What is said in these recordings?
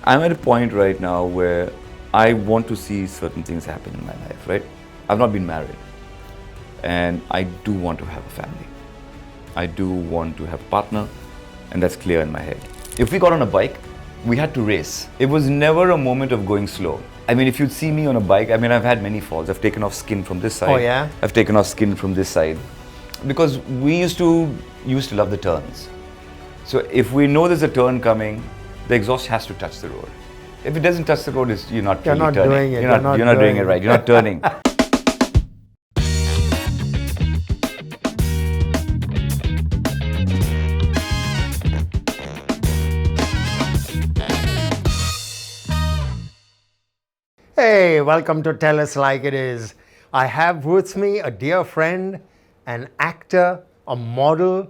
I'm at a point right now where I want to see certain things happen in my life, right? I've not been married, and I do want to have a family. I do want to have a partner, and that's clear in my head. If we got on a bike, we had to race. It was never a moment of going slow. I mean, if you'd see me on a bike, I mean, I've had many falls. I've taken off skin from this side. Oh, yeah? I've taken off skin from this side. Because we used to love the turns. So if we know there's a turn coming, the exhaust has to touch the road. If it doesn't touch the road, you're not You're really not turning. doing it. You're not doing it right. You're not turning. Hey, welcome to Tellis Like It Is. I have with me a dear friend, an actor, a model,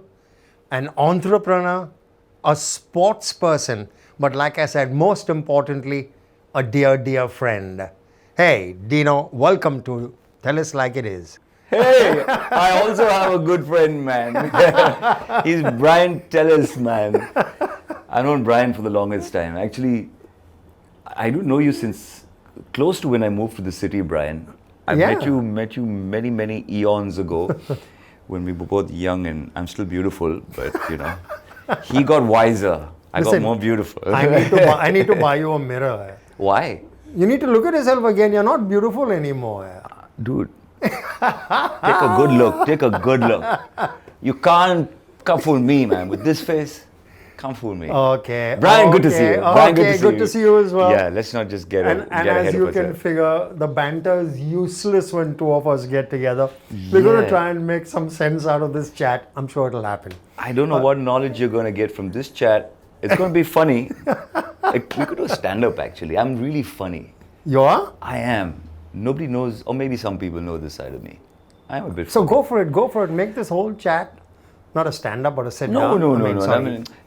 an entrepreneur, a sports person, but like I said, most importantly, a dear, dear friend. Hey, DINO, welcome to Tellis Like It Is. Hey, I also have a good friend, man. He's Brian Tellis, man. I've known Brian for the longest time. Actually, I don't know you since close to when I moved to the city, Brian. I met you many, many eons ago when we were both young, and I'm still beautiful, but you know, he got wiser. I got more beautiful. I need to buy you a mirror. Why? You need to look at yourself again. You're not beautiful anymore. Dude, take a good look. Take a good look. You can't fool me, man. With this face, can't fool me. Okay. Brian, good to see you. Brian, good to see you as well. Yeah, let's not just get ahead And as you can figure, the banter is useless when two of us get together. We're going to try and make some sense out of this chat. I'm sure it'll happen. I don't know what knowledge you're going to get from this chat. It's going to be funny. We could do a stand-up, actually. I'm really funny. You are? I am. Nobody knows, or maybe some people know this side of me. I'm a bit So funny. go for it. Make this whole chat not a stand-up, but a sit-down. No.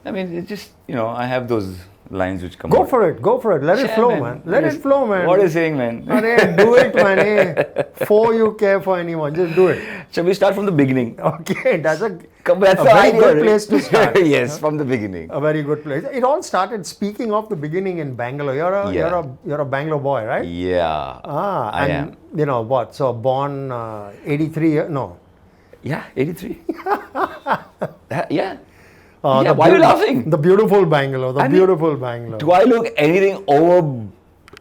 I mean, it's just, you know, I have those lines which come Go out. for it. Let it flow, man. Let it flow, man. What are you saying, man? Do it, man. For you care for anyone. Just do it. Shall we start from the beginning? Okay, that's a very good place to start. Yes, from the beginning. A very good place. It all started, speaking of the beginning, in Bangalore. You're a Bangalore boy, right? Yeah. I am. You know what? So born 83. No. Yeah, 83. Yeah. Why are you laughing? The beautiful Bangalore. Beautiful Bangalore. Do I look anything over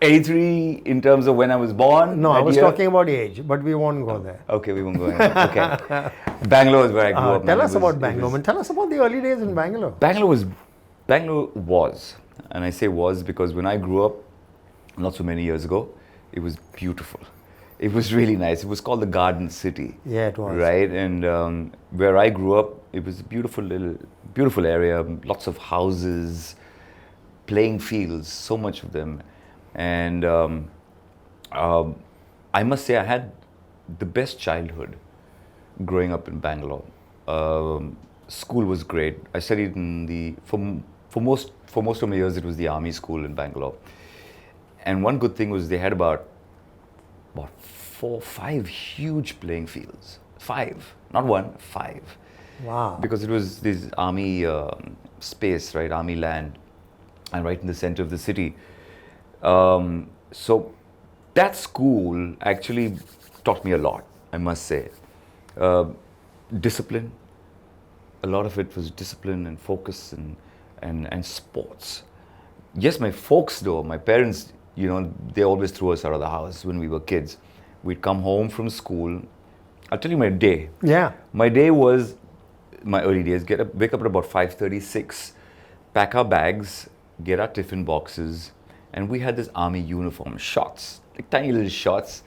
83 in terms of when I was born? No, I was talking about age, but we won't go there. Okay, we won't go there. Okay. Bangalore is where I grew up. Tell us about Bangalore, man. Tell us about the early days in Bangalore. Bangalore was, and I say was because when I grew up, not so many years ago, it was beautiful. It was really nice. It was called the Garden City. Yeah, it was. Right, and where I grew up, it was a beautiful area. Lots of houses, playing fields, so much of them, and I must say I had the best childhood growing up in Bangalore. School was great. I studied in for most of my years it was the army school in Bangalore, and one good thing was they had about 5 huge playing fields. 5, not 1, 5. Wow. Because it was this army space, right? Army land, and right in the center of the city. So that school actually taught me a lot, I must say. Discipline. A lot of it was discipline and focus and sports. Yes, my folks though, my parents, you know, they always threw us out of the house when we were kids. We'd come home from school. I'll tell you my day. Yeah. My day was, my early days, wake up at about 5:36, pack our bags, get our tiffin boxes, and we had this army uniform, shorts, like tiny little shorts,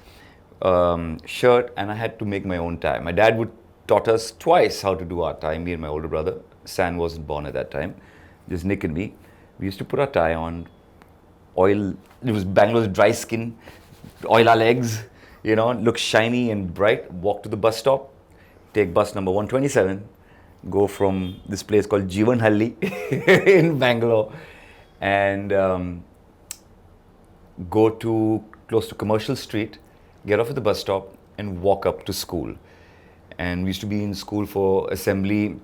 shirt, and I had to make my own tie. My dad taught us twice how to do our tie, me and my older brother. San wasn't born at that time, just Nick and me. We used to put our tie on, oil, it was Bangalore's dry skin, oil our legs, you know, look shiny and bright, walk to the bus stop, take bus number 127, go from this place called Jeevanhalli in Bangalore, and go to close to Commercial Street, get off at the bus stop, and walk up to school. And we used to be in school for assembly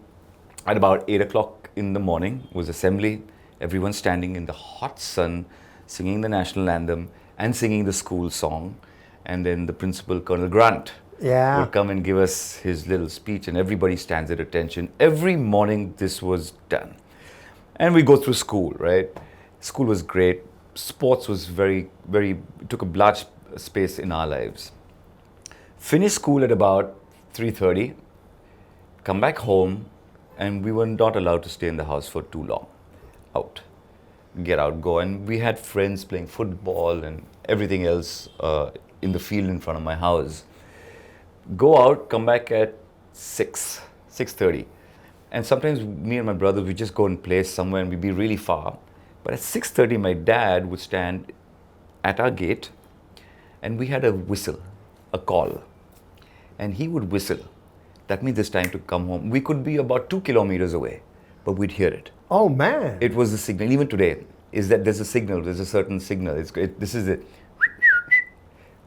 at about 8 o'clock in the morning was assembly. Everyone standing in the hot sun, singing the national anthem and singing the school song. And then the principal, Colonel Grant, Yeah. would come and give us his little speech, and everybody stands at attention. Every morning this was done. And we go through school, right? School was great. Sports was very, it took a large space in our lives. Finish school at about 3:30, come back home, and we were not allowed to stay in the house for too long. Out. Get out, go. And we had friends playing football and everything else in the field in front of my house. Go out, come back at 6:30. And sometimes me and my brother, we just go and play somewhere and we'd be really far. But at 6:30, my dad would stand at our gate and we had a whistle, a call. And he would whistle. That means it's time to come home. We could be about 2 kilometers away, but we'd hear it. Oh, man. It was the signal. Even today, is that there's a signal, there's a certain signal. This is it.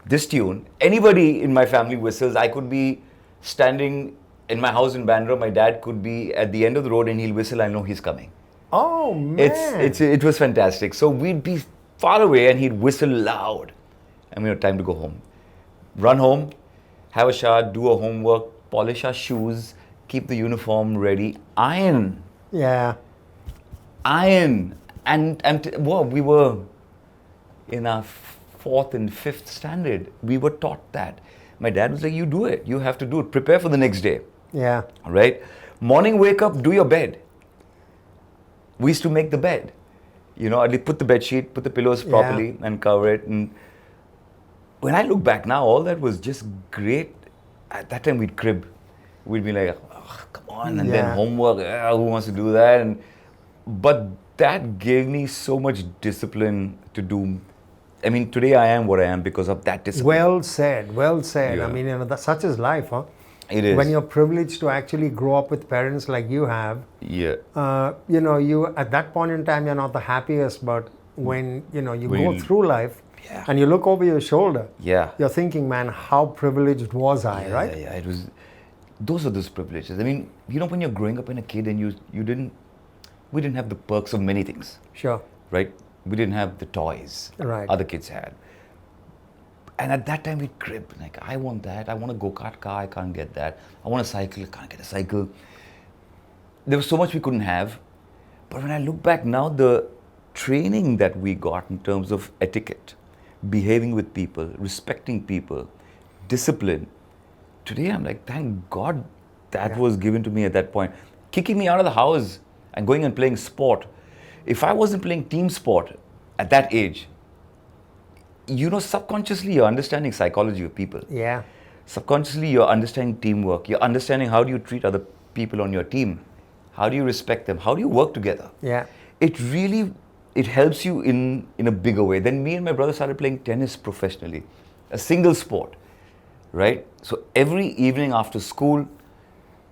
This tune, anybody in my family whistles. I could be standing in my house in Bangalore, my dad could be at the end of the road and he'll whistle, I know he's coming. Oh, man. It was fantastic. So we'd be far away and he'd whistle loud. And we had time to go home. Run home, have a shower, do our homework, polish our shoes, keep the uniform ready, iron. Yeah. Iron. Well, we were in our 4th and 5th standard. We were taught that. My dad was like, you do it. You have to do it. Prepare for the next day. Yeah. Right? Morning, wake up, do your bed. We used to make the bed. You know, I'd put the bed sheet, put the pillows properly and cover it. And when I look back now, all that was just great. At that time, we'd crib. We'd be like, oh, come on. And then homework, who wants to do that? But that gave me so much discipline to do. I mean, today I am what I am because of that discipline. Well said, well said. Yeah. I mean, such is life, huh? It is. When you're privileged to actually grow up with parents like you have, Yeah. You at that point in time, you're not the happiest, but when, you go you- through life Yeah. and you look over your shoulder, Yeah. you're thinking, man, how privileged was I, Yeah, right? Yeah, it was. Those are those privileges. I mean, when you're growing up in a kid and we didn't have the perks of many things, Sure. right? We didn't have the toys Right. other kids had. And at that time we'd crib, like, I want that, I want a go-kart car, I can't get that. I want a cycle, I can't get a cycle. There was so much we couldn't have. But when I look back now, the training that we got in terms of etiquette, behaving with people, respecting people, discipline, today I'm like, thank God that was given to me at that point. Kicking me out of the house and going and playing sport. If I wasn't playing team sport at that age, subconsciously you're understanding psychology of people. Yeah. Subconsciously you're understanding teamwork. You're understanding how do you treat other people on your team. How do you respect them? How do you work together? Yeah. It helps you in a bigger way. Then me and my brother started playing tennis professionally, a single sport, right? So every evening after school,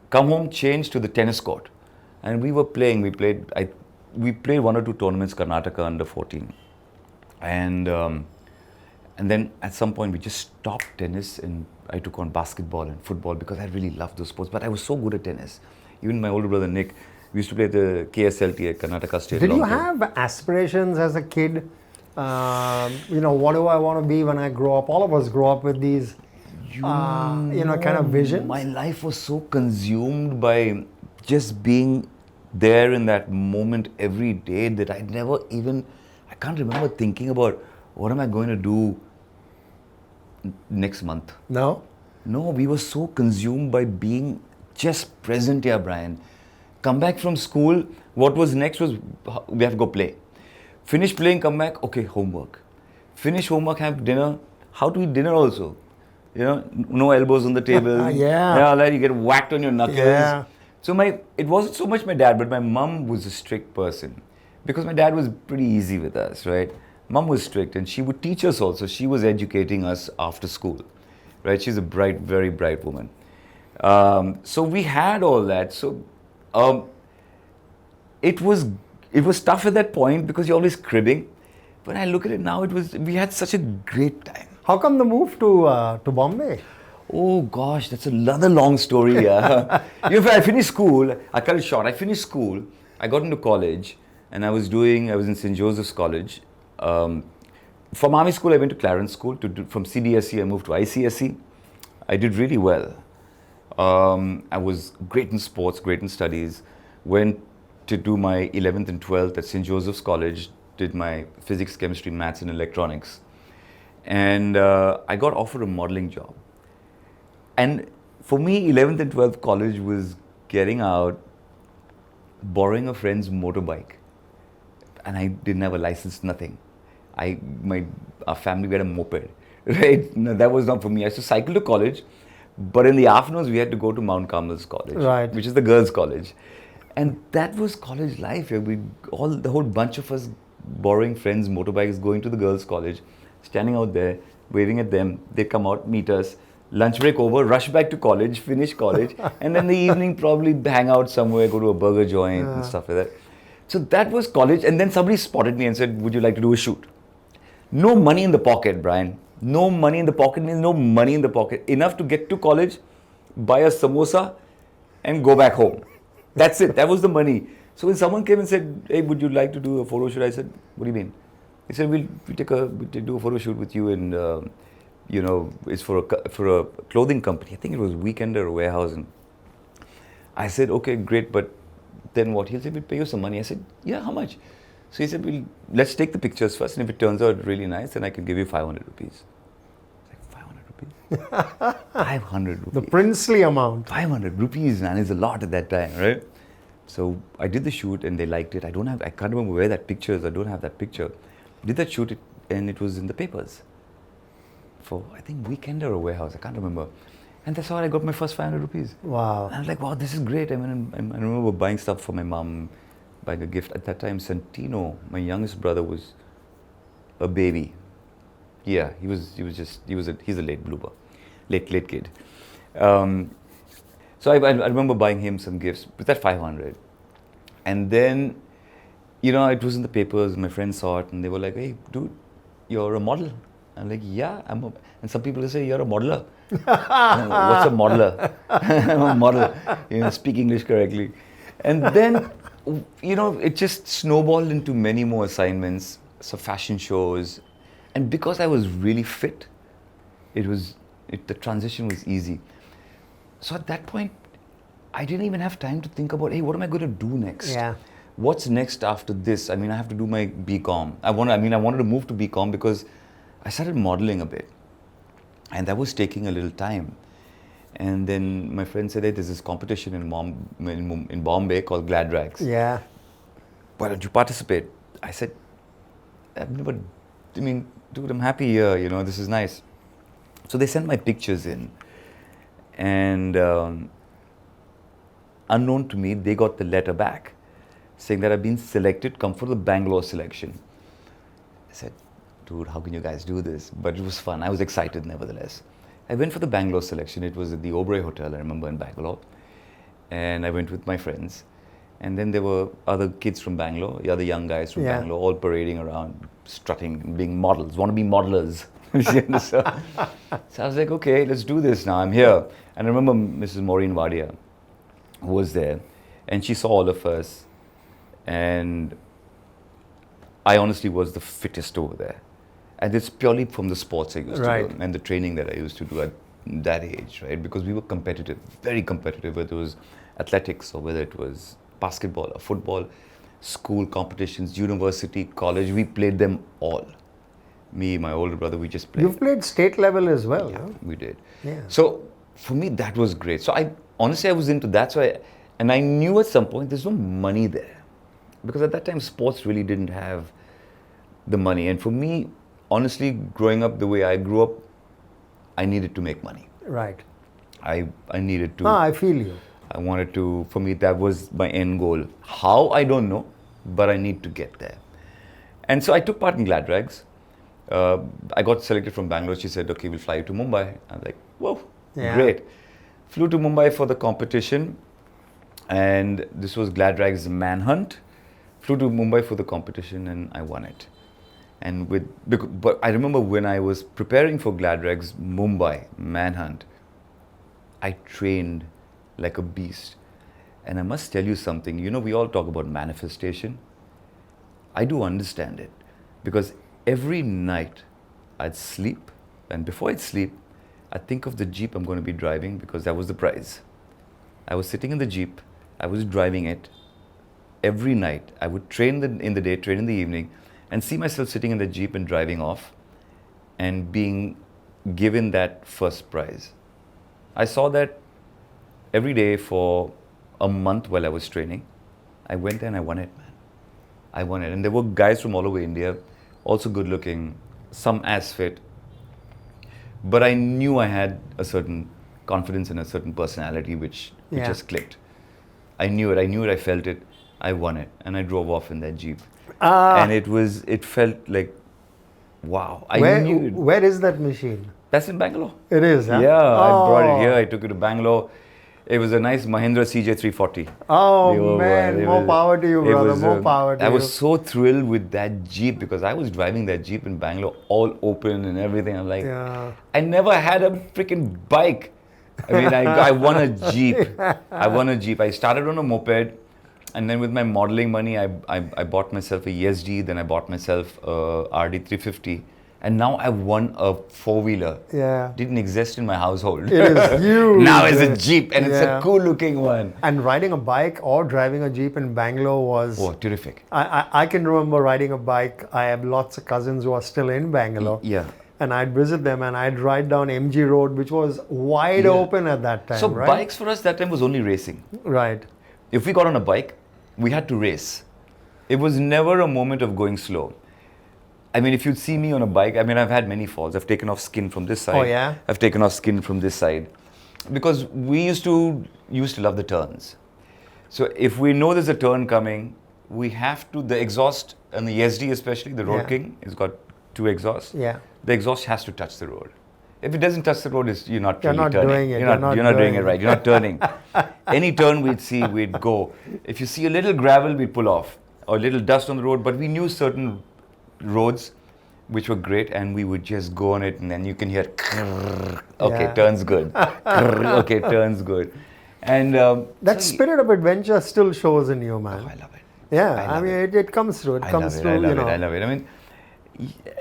come home, change to the tennis court. And we were playing, we played 1 or 2 tournaments, Karnataka under 14. And then at some point we just stopped tennis and I took on basketball and football because I really loved those sports. But I was so good at tennis. Even my older brother Nick, we used to play the KSLT at Karnataka State. Did you Long Tour. have aspirations as a kid? What do I want to be when I grow up? All of us grow up with these, kind of visions. My life was so consumed by just being there in that moment every day that I can't remember thinking about what am I going to do next month. No? No, we were so consumed by being just present here, Brian. Come back from school, what was next was we have to go play. Finish playing, come back, okay, homework. Finish homework, have dinner. How to eat dinner also? No elbows on the table. Yeah. Like you get whacked on your knuckles. Yeah. So it wasn't so much my dad, but my mom was a strict person. Because my dad was pretty easy with us, right? Mom was strict and she would teach us also. She was educating us after school, right? She's a bright, very bright woman. So we had all that. So it was tough at that point because you're always cribbing. When I look at it now, we had such a great time. How come the move to Bombay? Oh gosh, that's another long story. Yeah. I finished school. I cut it short. I finished school. I got into college, and I was in St. Joseph's College, From army school, I went to Clarence School. From CBSE, I moved to ICSE. I did really well. I was great in sports, great in studies. Went to do my 11th and 12th at St. Joseph's College. Did my physics, chemistry, maths, and electronics. And I got offered a modeling job. And for me, 11th and 12th college was getting out, borrowing a friend's motorbike. And I didn't have a license, nothing. Our family had a moped, right? No, that was not for me. I used to cycle to college, but in the afternoons we had to go to Mount Carmel's college, right, which is the girls' college. And that was college life. The whole bunch of us borrowing friends' motorbikes, going to the girls' college, standing out there, waving at them. They'd come out, meet us, lunch break over, rush back to college, finish college, and then the evening probably hang out somewhere, go to a burger joint and stuff like that. So that was college. And then somebody spotted me and said, would you like to do a shoot? No money in the pocket, Brian. No money in the pocket means no money in the pocket. Enough to get to college, buy a samosa, and go back home. That's it. That was the money. So when someone came and said, hey, would you like to do a photo shoot? I said, what do you mean? He said, we'll do a photo shoot with you, and it's for a clothing company. I think it was Weekender or Warehouse. And I said, okay, great, but then what? He said, we'll pay you some money. I said, yeah, how much? So he said, let's take the pictures first, and if it turns out really nice, then I can give you 500 rupees. I was like, 500 rupees? 500 rupees. the princely amount. 500 rupees, man, is a lot at that time, right? So I did the shoot, and they liked it. I can't remember where that picture is. I don't have that picture. Did that shoot, and it was in the papers for, I think, Weekender or Warehouse. I can't remember. And that's how I got my first 500 rupees. Wow. And I was like, wow, this is great. I mean, I remember buying stuff for my mom, buying a gift. At that time, Santino, my youngest brother, was a baby. Yeah, he's a late bloomer, late kid. So I remember buying him some gifts with that 500. And then, it was in the papers. My friends saw it, and they were like, hey, dude, you're a model. I'm like, yeah, and some people say, you're a modeler. What's a modeler? I'm a model, speak English correctly. And then, it just snowballed into many more assignments, so fashion shows. And because I was really fit, the transition was easy. So at that point, I didn't even have time to think about, hey, what am I going to do next? Yeah. What's next after this? I mean, I have to do my BCom. I wanted to move to BCom because I started modeling a bit. And that was taking a little time. And then my friend said, hey, there's this competition in Bombay called Gladrags. Yeah. Why don't you participate? I said, dude, I'm happy here, this is nice. So they sent my pictures in. And unknown to me, they got the letter back saying that I've been selected, come for the Bangalore selection. I said, dude, how can you guys do this? But it was fun. I was excited nevertheless. I went for the Bangalore selection. It was at the MOREA hotel, I remember, in Bangalore. And I went with my friends. And then there were other kids from Bangalore, the other young guys from Bangalore, all parading around, strutting, being models, want to be modelers. So I was like, okay, let's do this now. I'm here. And I remember Mrs. Maureen Wadia, who was there, and she saw all of us. And I honestly was the fittest over there. And it's purely from the sports I used to do and the training that I used to do at that age, right? Because we were competitive, very competitive, whether it was athletics or whether it was basketball or football, school competitions, university, college, we played them all. Me, my older brother, we just played. You've played state level as well, Yeah, no? we did. Yeah. So for me, that was great. So I was into that. And I knew at some point there's no money there. Because at that time, sports really didn't have the money. And for me, honestly, growing up the way I grew up, I needed to make money. Right. I needed to. I feel you. I wanted to, for me, that was my end goal. How, I don't know, but I need to get there. And so I took part in Gladrags. I got selected from Bangalore. She said, okay, we'll fly you to Mumbai. I was like, whoa, great. Flew to Mumbai for the competition. And this was Gladrags Manhunt. Flew to Mumbai for the competition, and I won it. But I remember when I was preparing for Gladrags Mumbai Manhunt, I trained like a beast. And I must tell you something, we all talk about manifestation. I do understand it, because every night I'd sleep, and before I'd sleep, I'd think of the Jeep I'm going to be driving because that was the prize. I was sitting in the Jeep, I was driving it every night. I would train in the day, train in the evening, and see myself sitting in the Jeep and driving off and being given that first prize. I saw that every day for a month while I was training. I went there and I won it, man. I won it. And there were guys from all over India, also good looking, some as fit. But I knew I had a certain confidence and a certain personality which just clicked. I knew it, I felt it. I won it. And I drove off in that Jeep. And it felt like, wow. Where is that machine? That's in Bangalore. It is, huh? Yeah, I brought it here. I took it to Bangalore. It was a nice Mahindra CJ340. Oh man, more power to you, brother. More power to you. I was so thrilled with that Jeep because I was driving that Jeep in Bangalore, all open and everything. I'm like, I never had a freaking bike. I mean, I won a Jeep. I won a Jeep. I started on a moped, and then with my modeling money, I bought myself a ESG. Then I bought myself a RD350. And now I won a four-wheeler. Yeah. Didn't exist in my household. It is huge. Now it's a Jeep, and it's a cool-looking one. And riding a bike or driving a Jeep in Bangalore was... Oh, terrific. I can remember riding a bike. I have lots of cousins who are still in Bangalore. Yeah. And I'd visit them and I'd ride down MG Road, which was wide open at that time, So right? bikes for us that time was only racing. Right. If we got on a bike, we had to race. It was never a moment of going slow. I mean, if you'd see me on a bike, I mean, I've had many falls. I've taken off skin from this side. Oh, yeah? I've taken off skin from this side. Because we used to love the turns. So if we know there's a turn coming, we have to, the exhaust, and the SD especially, the Road King, has got two exhausts. Yeah. The exhaust has to touch the road. If it doesn't touch the road, you're not You're really not turning. doing it. You're not doing it right. You're not turning. Any turn we'd see, we'd go. If you see a little gravel, we'd pull off. Or a little dust on the road. But we knew certain roads which were great, and we would just go on it, and then you can hear, okay, turns good. Okay, turns good. And that spirit of adventure still shows in you, man. Oh, I love it. Yeah, I mean, it comes through. I love it. I mean,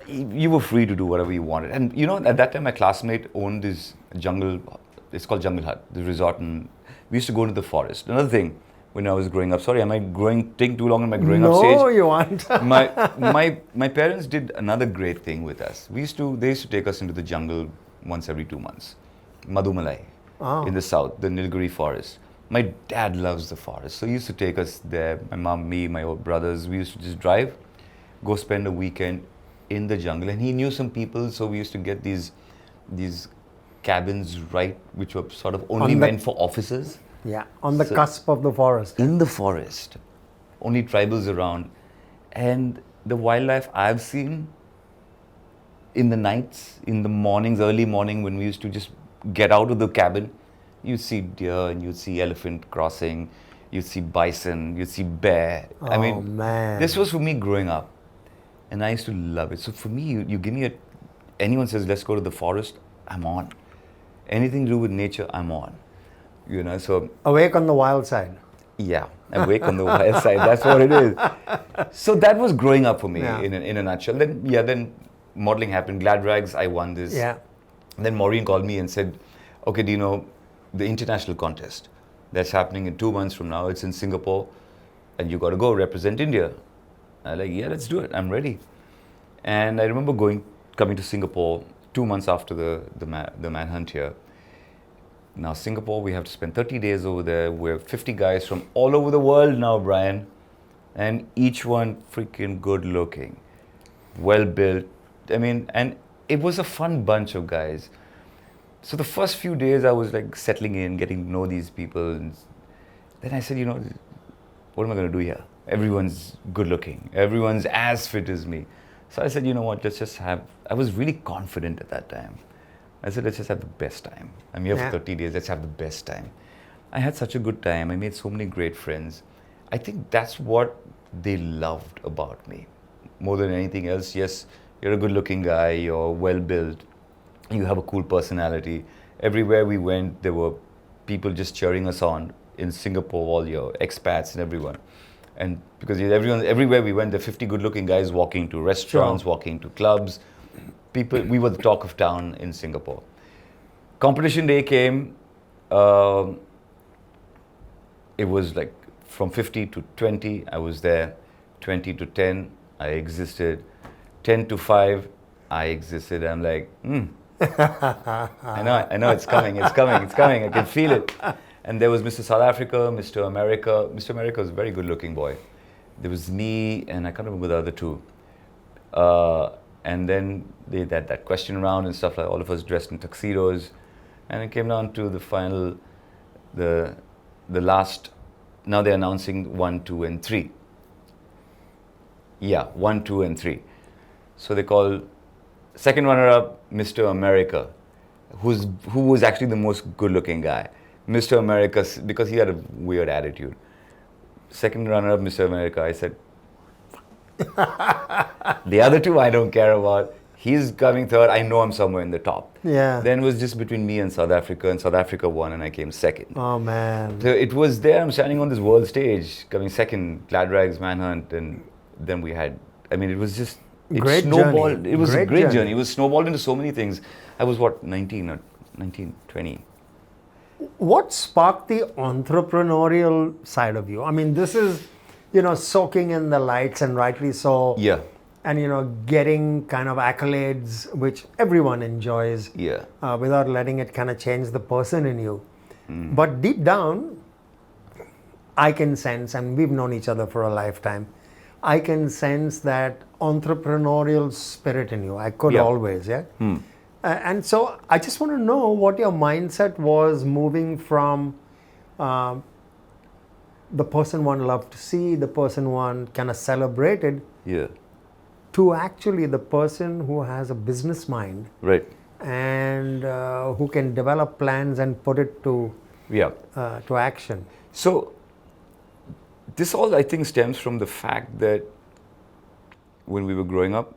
you were free to do whatever you wanted. And you know, at that time, my classmate owned this jungle, it's called Jungle Hut, the resort, and we used to go into the forest. Another thing, when I was growing up, sorry, am I taking too long in my growing up stage? No, you aren't. my parents did another great thing with us. They used to take us into the jungle once every 2 months. Madhumalai in the south, the Nilgiri forest. My dad loves the forest, so he used to take us there. My mom, me, my old brothers, we used to just drive, go spend a weekend in the jungle. And he knew some people, so we used to get these cabins, right, which were sort of only meant for officers. Yeah, on the cusp of the forest. In the forest, only tribals around. And the wildlife I've seen in the nights, in the mornings, early morning, when we used to just get out of the cabin, you'd see deer and you'd see elephant crossing, you'd see bison, you'd see bear. Oh, I mean, man. This was for me growing up. And I used to love it. So for me, you give me anyone says, let's go to the forest, I'm on. Anything to do with nature, I'm on. You know, so... Awake on the wild side. Yeah, awake on the wild side. That's what it is. So that was growing up for me in a nutshell. Then modeling happened. Gladrags, I won this. Yeah. Then Maureen called me and said, okay, DINO, the international contest that's happening in 2 months from now, it's in Singapore, and you got to go represent India. I'm like, yeah, let's do it. I'm ready. And I remember coming to Singapore 2 months after the manhunt here. Now, Singapore, we have to spend 30 days over there. We're 50 guys from all over the world now, Brian. And each one freaking good looking, well built. I mean, and it was a fun bunch of guys. So the first few days I was like settling in, getting to know these people. And then I said, you know, what am I going to do here? Everyone's good looking. Everyone's as fit as me. So I said, you know what, I was really confident at that time. I said, let's just have the best time. I'm here for 30 days, let's have the best time. I had such a good time. I made so many great friends. I think that's what they loved about me. More than anything else, yes, you're a good-looking guy, you're well-built, you have a cool personality. Everywhere we went, there were people just cheering us on. In Singapore, all your expats and everyone. And because everywhere we went, there were 50 good-looking guys walking to restaurants, walking to clubs. We were the talk of town in Singapore. Competition day came. It was like from 50 to 20, I was there. 20 to 10, I existed. 10 to 5, I existed. I'm like, I know it's coming. I can feel it. And there was Mr. South Africa, Mr. America. Mr. America was a very good-looking boy. There was me, and I can't remember the other two. And then they had that question round and stuff, like all of us dressed in tuxedos. And it came down to the final, the last. Now they're announcing 1, 2, and 3. Yeah, 1, 2, and 3. So they call second runner-up Mr. America, who was actually the most good-looking guy. Mr. America, because he had a weird attitude. Second runner-up Mr. America, I said, the other two I don't care about. He's coming third. I know I'm somewhere in the top. Yeah. Then it was just between me and South Africa won, and I came second. Oh, man. So it was there. I'm standing on this world stage, coming second, Gladrags Manhunt, and then we had. I mean, it was just Great snowballed. journey. It was a Great great journey. journey. It was snowballed into so many things. I was 19, 20. What sparked the entrepreneurial side of you? I mean, this is, soaking in the lights, and rightly so. Yeah. And, getting kind of accolades, which everyone enjoys. Yeah. Without letting it kind of change the person in you. But deep down, I can sense, and we've known each other for a lifetime, I can sense that entrepreneurial spirit in you. I could always, yeah? And so I just want to know what your mindset was moving from the person one loved to see, the person one kind of celebrated, to actually the person who has a business mind. Right. And who can develop plans and put it to action. So this all, I think, stems from the fact that when we were growing up,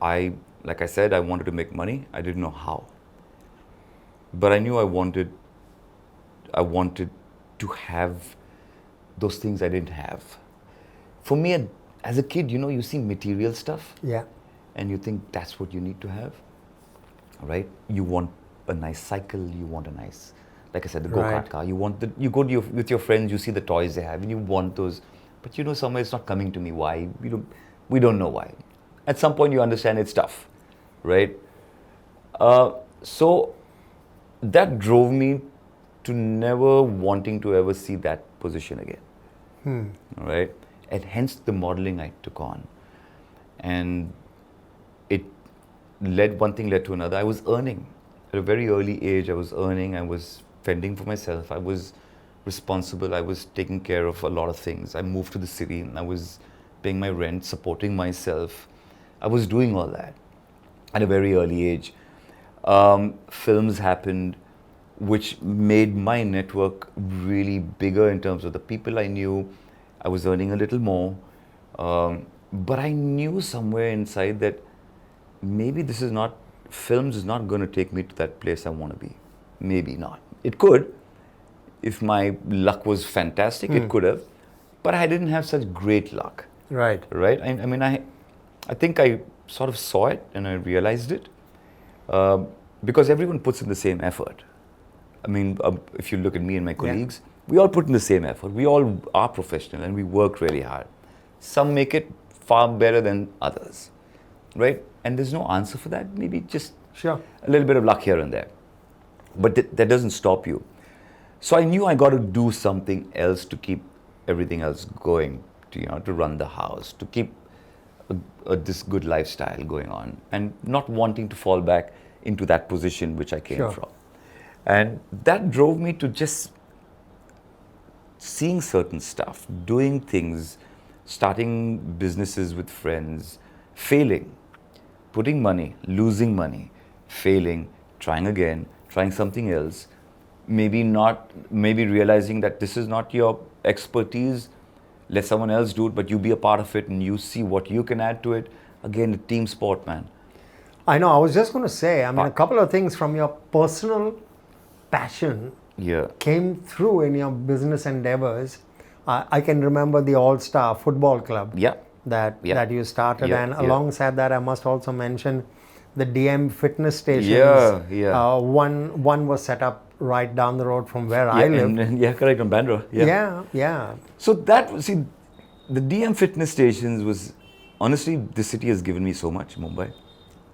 like I said, I wanted to make money. I didn't know how. But I knew I wanted to have those things I didn't have. For me, as a kid, you see material stuff. Yeah. And you think that's what you need to have, right? You want a nice cycle, you want a nice, like I said, the go-kart car. You want you go to with your friends, you see the toys they have, and you want those. But somewhere it's not coming to me. Why? We don't know why. At some point you understand it's tough, right? So that drove me to never wanting to ever see that position again, right? And hence the modeling I took on. And one thing led to another. I was earning. At a very early age, I was earning. I was fending for myself. I was responsible. I was taking care of a lot of things. I moved to the city and I was paying my rent, supporting myself. I was doing all that at a very early age. Films happened, which made my network really bigger in terms of the people I knew. I was earning a little more. But I knew somewhere inside that maybe films is not going to take me to that place I want to be. Maybe not. It could. If my luck was fantastic, it could have. But I didn't have such great luck. Right. Right? I mean, I think I sort of saw it and I realized it. Because everyone puts in the same effort. I mean, if you look at me and my colleagues, we all put in the same effort. We all are professional and we work really hard. Some make it far better than others, right? And there's no answer for that. Maybe just a little bit of luck here and there. But that doesn't stop you. So I knew I got to do something else to keep everything else going, to run the house, to keep this good lifestyle going on, and not wanting to fall back into that position which I came from. And that drove me to just seeing certain stuff, doing things, starting businesses with friends, failing, putting money, losing money, failing, trying again, trying something else, maybe realizing that this is not your expertise, let someone else do it, but you be a part of it and you see what you can add to it. Again, a team sport, man. I know, I was just going to say, a couple of things from your personal passion came through in your business endeavors. I can remember the All-Star Football Club Yeah. that Yeah. that you started, Yeah, and yeah. alongside that, I must also mention the DM fitness stations. Yeah, yeah. One was set up right down the road from where I Yeah, live. and yeah, correct, on Bangalore. Yeah. Yeah. So that, see, the DM fitness stations was, honestly, this city has given me so much, Mumbai.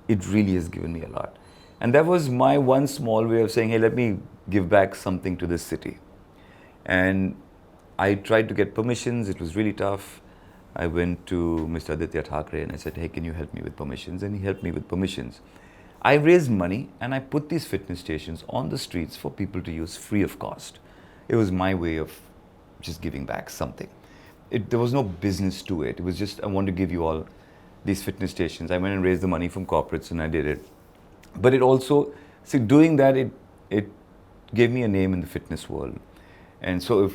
It really has given me a lot. And that was my one small way of saying, hey, let me give back something to this city. And I tried to get permissions. It was really tough. I went to Mr. Aditya Thackeray and I said, hey, can you help me with permissions? And he helped me with permissions. I raised money and I put these fitness stations on the streets for people to use free of cost. It was my way of just giving back something. There was no business to it. It was just, I want to give you all these fitness stations. I went and raised the money from corporates and I did it. But it also, see, doing that, it gave me a name in the fitness world. And so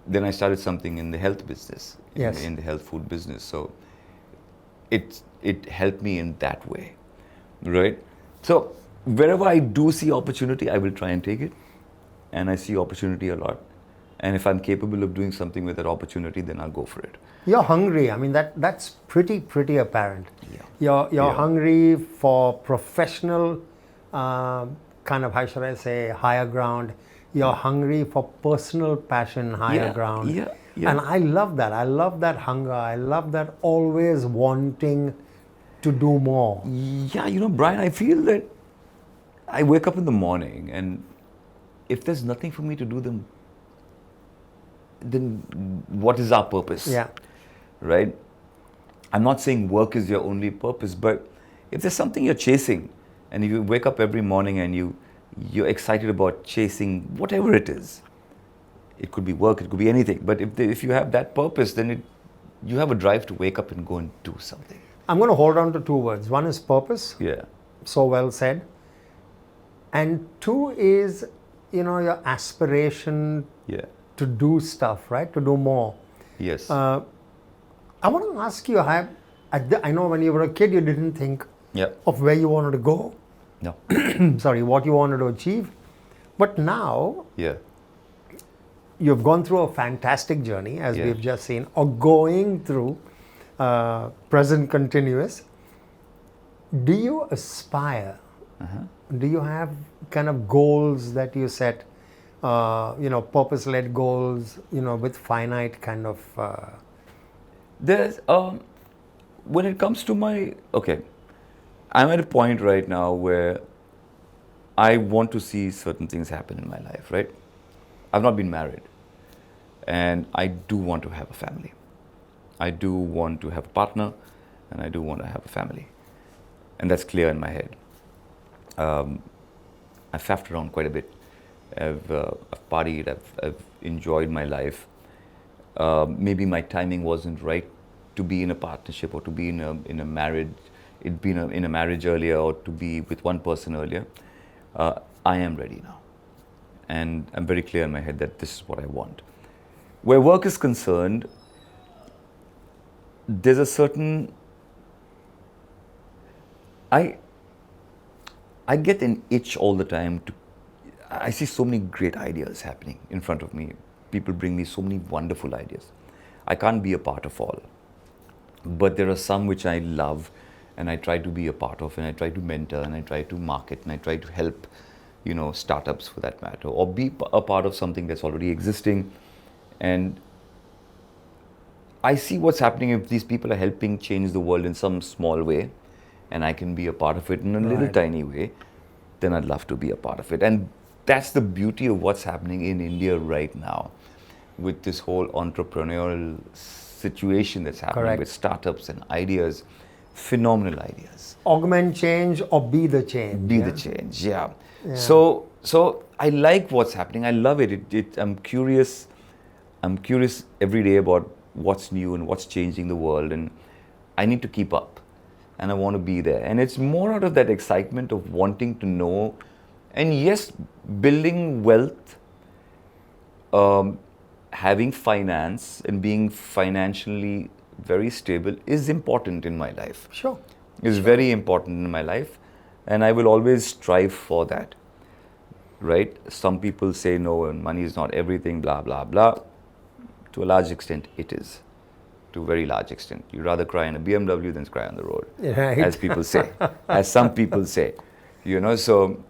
then I started something in the health business, Yes. in the health food business. So it helped me in that way, right? So wherever I do see opportunity, I will try and take it. And I see opportunity a lot. And if I'm capable of doing something with that opportunity, then I'll go for it. You're hungry. I mean, that's pretty apparent. Yeah. You're Yeah. hungry for professional kind of, how should I say, higher ground. You're hungry for personal passion, higher Yeah, ground. yeah, yeah. And I love that. I love that hunger. I love that always wanting to do more. Yeah, Brian, I feel that I wake up in the morning and if there's nothing for me to do, then what is our purpose? Yeah. Right? I'm not saying work is your only purpose, but if there's something you're chasing and if you wake up every morning and you're excited about chasing whatever it is, it could be work, it could be anything, but if you have that purpose, then you have a drive to wake up and go and do something. I'm going to hold on to two words. One is purpose. Yeah. So well said. And two is, your aspiration Yeah. to do stuff, right? To do more. Yes. I want to ask you, I know when you were a kid, you didn't think Yeah. of where you wanted to go, No. sorry, what you wanted to achieve. But now, Yeah. you've gone through a fantastic journey, as Yeah. we've just seen, or going through present continuous. Do you aspire? Do you have kind of goals that you set, purpose-led goals, with finite kind of... There's, when it comes to I'm at a point right now where I want to see certain things happen in my life, right? I've not been married and I do want to have a family. I do want to have a partner and I do want to have a family. And that's clear in my head. I've faffed around quite a bit. I've partied, I've enjoyed my life. Maybe my timing wasn't right to be in a partnership or to be in a marriage. It'd been in a marriage earlier or to be with one person earlier. I am ready now. And I'm very clear in my head that this is what I want. Where work is concerned, there's a certain... I get an itch all the time I see so many great ideas happening in front of me. People bring me so many wonderful ideas. I can't be a part of all. But there are some which I love and I try to be a part of and I try to mentor and I try to market and I try to help, startups for that matter, or be a part of something that's already existing. And I see what's happening if these people are helping change the world in some small way and I can be a part of it in a little tiny way, then I'd love to be a part of it. And that's the beauty of what's happening in India right now with this whole entrepreneurial situation that's happening with startups and ideas, phenomenal ideas. Augment change or be the change. Be the change, yeah. So I like what's happening. I love it. I'm curious every day about what's new and what's changing the world, and I need to keep up. And I want to be there. And it's more out of that excitement of wanting to know. And yes, building wealth, having finance and being financially very stable is important in my life. Sure. It's very important in my life. And I will always strive for that. Right? Some people say no, and money is not everything, blah, blah, blah. To a large extent, it is. To a very large extent. You'd rather cry in a BMW than cry on the road, Right. as people say, as some people say. So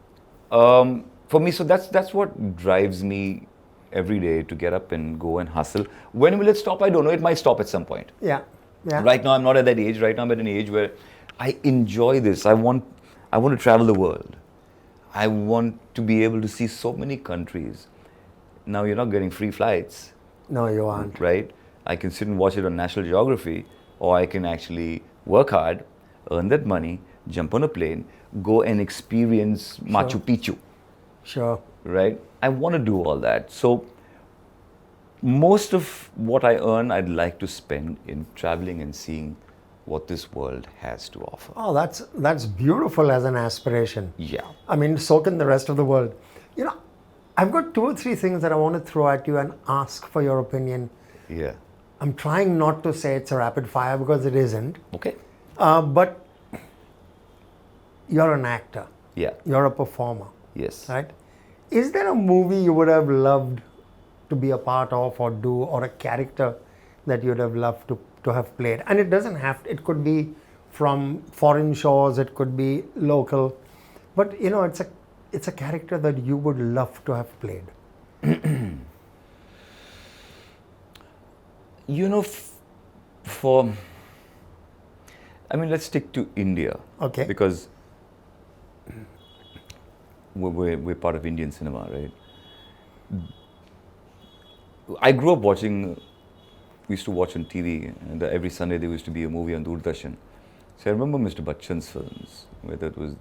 for me, so that's what drives me every day to get up and go and hustle. When will it stop? I don't know. It might stop at some point. Yeah. Yeah. Right now, I'm not at that age. Right now, I'm at an age where I enjoy this. I want to travel the world. I want to be able to see so many countries. Now, you're not getting free flights, No, you aren't. right? I can sit and watch it on National Geography, or I can actually work hard, earn that money, jump on a plane, go and experience Machu Picchu, Sure. right? I want to do all that. So most of what I earn, I'd like to spend in traveling and seeing what this world has to offer. Oh, that's beautiful as an aspiration. Yeah. I mean, so can the rest of the world. I've got 2 or 3 things that I want to throw at you and ask for your opinion. Yeah. I'm trying not to say it's a rapid fire because it isn't. Okay. But you're an actor. Yeah. You're a performer, Yes. right? Is there a movie you would have loved to be a part of or do, or a character that you'd have loved to have played? And it doesn't have to, it could be from foreign shores, it could be local, but it's a character that you would love to have played. Let's stick to India. Okay. Because we're part of Indian cinema, right? I grew up watching, we used to watch on TV, and every Sunday there used to be a movie on Doordarshan. So I remember Mr. Bachchan's films, whether it was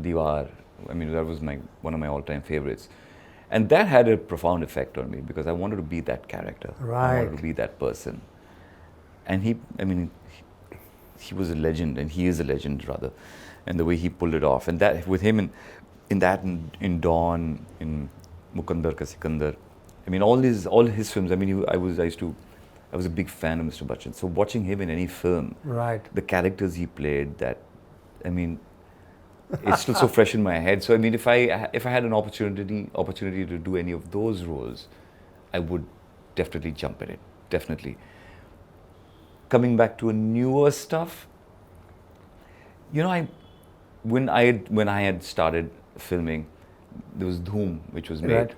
Diwar, that was one of my all-time favorites. And that had a profound effect on me because I wanted to be that character. I Right. wanted to be that person. And he was a legend, and he is a legend rather, and the way he pulled it off. And that with him in Dawn, in Mukandar Ka Sikandar, all his films. I was a big fan of Mr. Bachchan. So watching him in any film, Right. the characters he played, it's still so fresh in my head. So if I had an opportunity to do any of those roles, I would definitely jump at it. Definitely. Coming back to a newer stuff, when I had started filming, there was Dhoom, which was made. Right.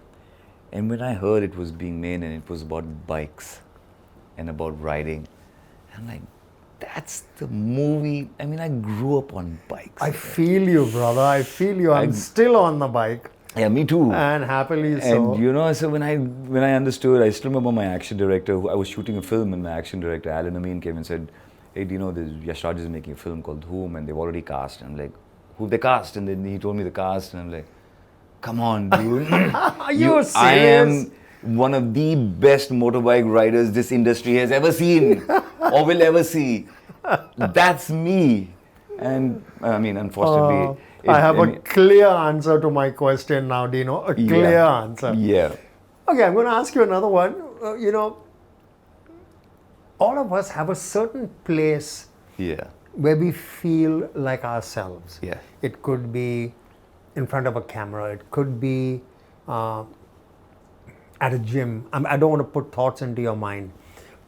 And when I heard it was being made and it was about bikes and about riding, I'm like, that's the movie. I grew up on bikes. I feel you, brother. I feel you. I'm still on the bike, Yeah, me too. and happily so. And so when I understood, I still remember my action director. I was shooting a film, and my action director Alan Amin came and said, "Hey, Dino, Yash Raj is making a film called Dhoom, and they've already cast." And I'm like, "Who've they cast?" And then he told me the cast, and I'm like, "Come on, dude! Are you serious? I am one of the best motorbike riders this industry has ever seen or will ever see. That's me." And unfortunately, I have a clear answer to my question now, Dino. A clear answer. Yeah. Okay, I'm going to ask you another one. All of us have a certain place Yeah. where we feel like ourselves. Yeah. It could be in front of a camera. It could be at a gym. I don't want to put thoughts into your mind.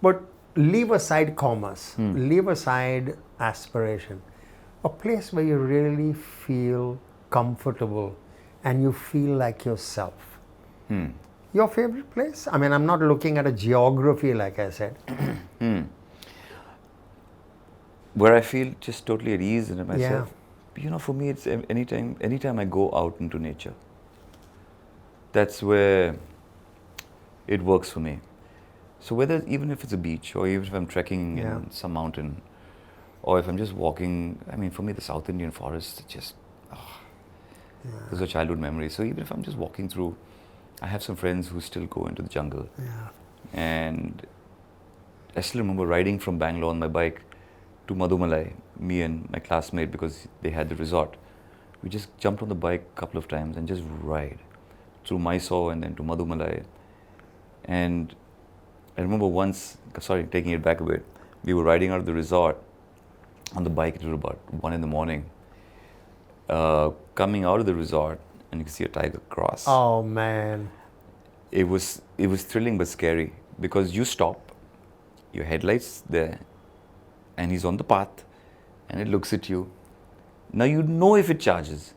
But leave aside commerce. Leave aside aspiration. A place where you really feel comfortable and you feel like yourself. Your favorite place? I'm not looking at a geography, like I said. Where I feel just totally at ease in myself. For me, it's anytime I go out into nature. That's where it works for me. So even if it's a beach, or even if I'm trekking in some mountain, or if I'm just walking, for me the South Indian forests, those are childhood memories. So even if I'm just walking through, I have some friends who still go into the jungle. Yeah. And I still remember riding from Bangalore on my bike to Madumalai, me and my classmate, because they had the resort. We just jumped on the bike a couple of times and just ride through Mysore and then to Madumalai. And I remember taking it back a bit, we were riding out of the resort on the bike. It was about 1 a.m. Coming out of the resort, and you can see a tiger cross. Oh man. It was thrilling but scary, because you stop your headlights there, and he's on the path, and it looks at you. Now you know if it charges.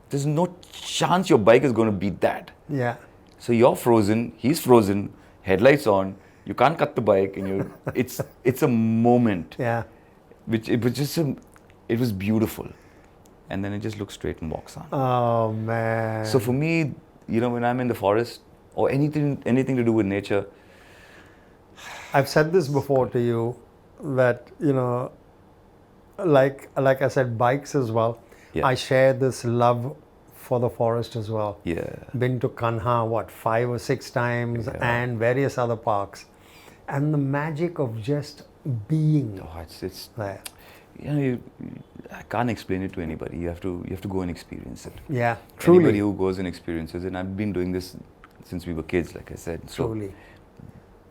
There's no chance your bike is going to beat that. Yeah. So you're frozen, he's frozen, headlights on, you can't cut the bike, and it's a moment. Yeah. Which it was just it was beautiful. And then it just looks straight and walks on. Oh man. So for me, when I'm in the forest or anything to do with nature, I've said this before to you that, like I said, bikes as well. Yeah. I share this love for the forest as well. yeah, Been to Kanha, 5 or 6 times, Yeah. and various other parks. And the magic of just being oh, it's there. I can't explain it to anybody. You have to go and experience it. Yeah, Anybody truly. who goes and experiences it, and I've been doing this since we were kids, like I said. So Truly.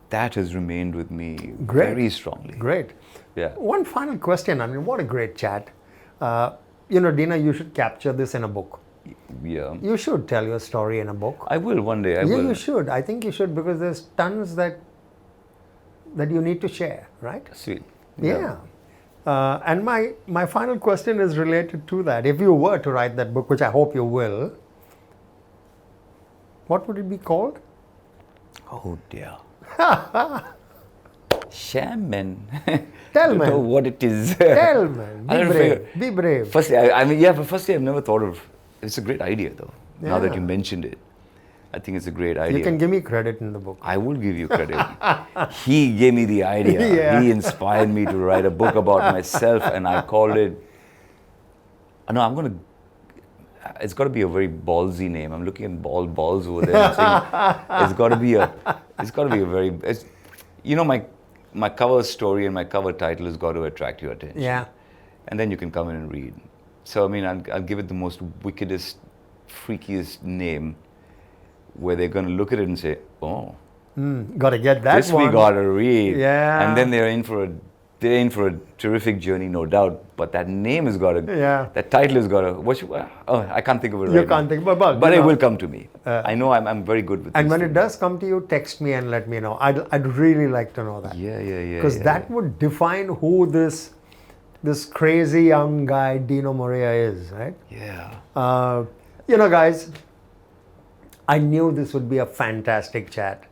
that has remained with me Great. very strongly. Great. Yeah. One final question. I mean, what a great chat. Dina, you should capture this in a book. Yeah. You should tell your story in a book. I will one day. I Yeah, will. you should. I think you should, because there's tons that you need to share, right? Sweet. Yeah. And my final question is related to that. If you were to write that book, which I hope you will, what would it be called? Oh dear. Shaman. Tell I don't me. know what it is. Tell man. I Be don't brave. figure- Be brave. Firstly, but firstly, I've never thought of. It's a great idea, though. Now that Yeah. you mentioned it, I think it's a great idea. You can give me credit in the book. I will give you credit. He gave me the idea. Yeah. He inspired me to write a book about myself, and I called it. No, I'm gonna. It's got to be a very ballsy name. I'm looking at balls over there. I'm saying it's got to be a. It's got to be a very. My cover story and my cover title has got to attract your attention. Yeah. And then you can come in and read. So I mean, I'll give it the most wickedest, freakiest name, where they're going to look at it and say, "Oh, Got to get that this one. we got to read." Yeah. And then they're in for a terrific journey, no doubt. But that name has got to. Yeah. That title has got to. I can't think of it right You can't now. think, but But you it know. will come to me. I know I'm very good with. And these when it things. does come to you, text me and let me know. I'd really like to know that. Yeah. Because that would define who this crazy young guy Dino MOREA is, right? Yeah. Guys, I knew this would be a fantastic chat.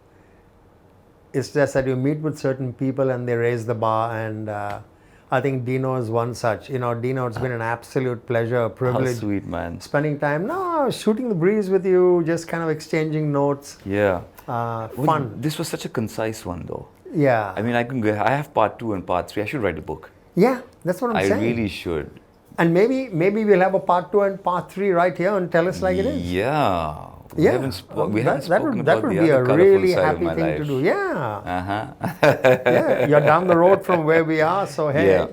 It's just that you meet with certain people and they raise the bar, and I think Dino is one such. Dino, it's been an absolute pleasure, a How privilege sweet, man. spending time, shooting the breeze with you, just kind of exchanging notes. Yeah. Well, Fun. This was such a concise one, though. Yeah. I mean, I have part 2 and part 3. I should write a book. Yeah, that's what I'm I saying. really should. And maybe we'll have a part 2 and part 3 right here on Tellis Like It Is. Yeah. We Yeah, haven't spoken that about would the be a other colourful really side of happy my thing life. to do. Yeah, Uh-huh. yeah. You're down the road from where we are, so hey, Yeah.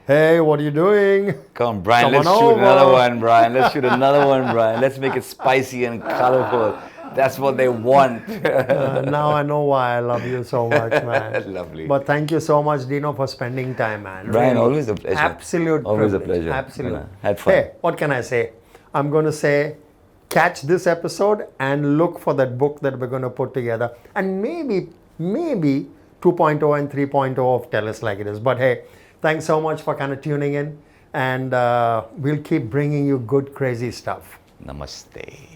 hey, what are you doing? Come on, Brian, Come let's on shoot over. another one, Brian. Let's shoot another one, Brian. Let's make it spicy and colourful. That's what they want. Now I know why I love you so much, man. Lovely. But thank you so much, Dino, for spending time, man. Brian, Really. always a pleasure. Absolute Always a privilege. pleasure. Absolute. Yeah, had fun. Hey, what can I say? I'm going to say, catch this episode and look for that book that we're going to put together. And maybe 2.0 and 3.0 of Tellis Like It Is. But hey, thanks so much for kind of tuning in. And we'll keep bringing you good, crazy stuff. Namaste.